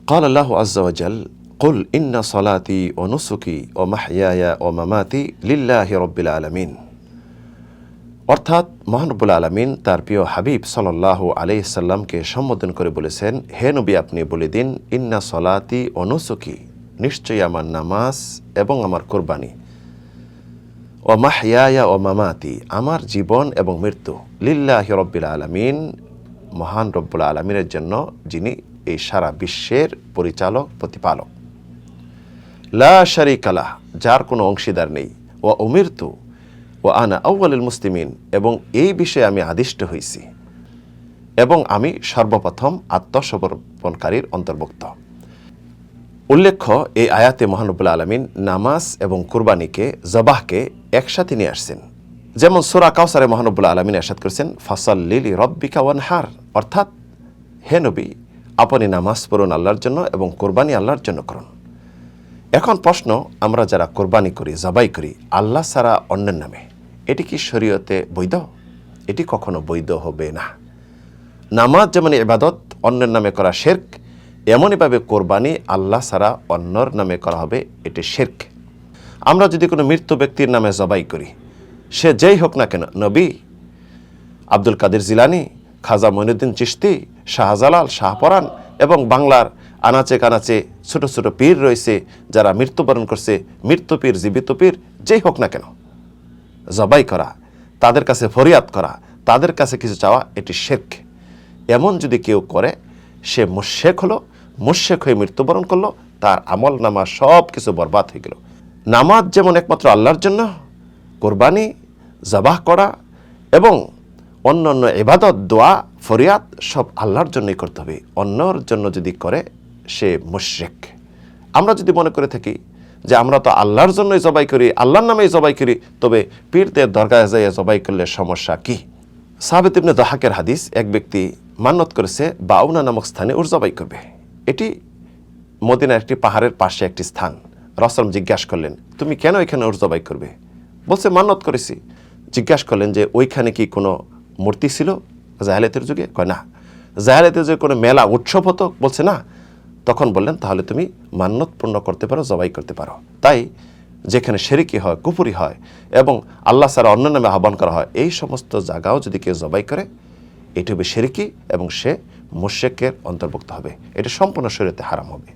قال الله عز وجل قل إن صلاتي ونسكي ومحياي ومماتي لله رب العالمين। অর্থাৎ মহান রব্বুল আলামিন তার প্রিয় হাবিব সাল্লাল্লাহু আলাইহি সাল্লামকে সম্বোধন করে বলেছেন, হে নবী, আপনি বলে দিন, ইন্না সলাতি ও নুসুকি, নিশ্চয়ই আমার নামাজ এবং আমার কোরবানি, ও মাহইয়ায়া ও মামাতি, আমার জীবন এবং মৃত্যু, লিল্লাহি রব্বিল আলামিন, মহান রব্বুল আলামিনের জন্য, যিনি এই সারা বিশ্বের পরিচালক প্রতিপালক। লা শারীকা লাহ, যার কোনো অংশীদার নেই। ওয়া উমিরতু ও আনা আউয়ালুল মুসলিমিন, এবং এই বিষয়ে আমি আদিষ্ট হয়েছি এবং আমি সর্বপ্রথম আত্মসমর্পণকারীর অন্তর্ভুক্ত। উল্লেখ্য, এই আয়াতে মহান রব্বুল আলামিন নামাজ এবং কুরবানিকে, জবাহকে একসাথে নিয়ে আসছেন। যেমন সূরা কাউসারে মহান রব্বুল আলামিন ইরশাদ করেছেন, ফাসাল্লি লিরাব্বিকা ওয়ানহার, অর্থাৎ হে নবী, আপনি নামাজ পড়ুন আল্লাহর জন্য এবং কোরবানি আল্লাহর জন্য করুন। এখন প্রশ্ন, আমরা যারা কোরবানি করি, জবাই করি আল্লাহ ছাড়া অন্যের নামে, এটি কি শরীয়তে বৈধ? এটি কখনো বৈধ হবে না। নামাজ যেমন ইবাদত, অন্যের নামে করা শিরক, এমনইভাবে কোরবানি আল্লাহ ছাড়া অন্যর নামে করা হবে, এটি শিরক। আমরা যদি কোনো মৃত ব্যক্তির নামে জবাই করি, সে যেই হোক না কেন, নবী, আব্দুল কাদের জিলানী, খাজা মঈনুদ্দিন চিশতি, শাহজালাল, শাহপরান এবং বাংলার আনাচে কানাচে ছোট ছোট পীর রয়েছে যারা মৃত্যুবরণ করছে, মৃত্যু পীর, জীবিত পীর, যেই হোক না কেন, জবাই করা, তাদের কাছে ফরিয়াদ করা, তাদের কাছে কিছু চাওয়া, এটি শিরক। এমন যদি কেউ করে, সে মুশরিক হলো, মুশরিক হয়ে মৃত্যুবরণ করলো, তার আমল নামা সব কিছু বরবাদ হয়ে গেল। নামাজ যেমন একমাত্র আল্লাহর জন্য, কোরবানি, জবাহ করা এবং অন্য অন্য ইবাদত, দোয়া, ফরিয়াদ সব আল্লাহর জন্যই করতে হবে। অন্যর জন্য যদি করে, সে মুশরিক। আমরা যদি মনে করে থাকি যে আমরা তো আল্লাহর জন্যই জবাই করি, আল্লাহর নামেই জবাই করি, তবে পীরদের দরগায় যাইয়া জবাই করলে সমস্যা কি? সাবিত ইবনে দাহাকের হাদিস, এক ব্যক্তি মান্নত করেছে বাউনা নামক স্থানে ওর জবাই করবে। এটি মদিনার একটি পাহাড়ের পাশে একটি স্থান। রাসূল জিজ্ঞাসা করলেন, তুমি কেন এখানে ওর জবাই করবে? বলছে, মান্নত করেছি। জিজ্ঞাসা করলেন যে ওইখানে কি কোনো মূর্তি ছিল জাহেলিয়াতের যুগে? কয় না। জাহেলিয়াতের যুগে কোনো মেলা উৎসব হতো? বলছে না। তখন বললেন, তাহলে তুমি মান্নত পূর্ণ করতে পারো, জবাই করতে পারো। তাই যেখানে শিরকি হয়, কুফরি হয় এবং আল্লাহ ছাড়া অন্য নামে আহ্বান করা হয়, এই সমস্ত জায়গাও যদি কেউ জবাই করে, এটি হবে শিরকি এবং সে মুশরিকের অন্তর্ভুক্ত হবে। এটা সম্পূর্ণ শরীয়তে হারাম হবে।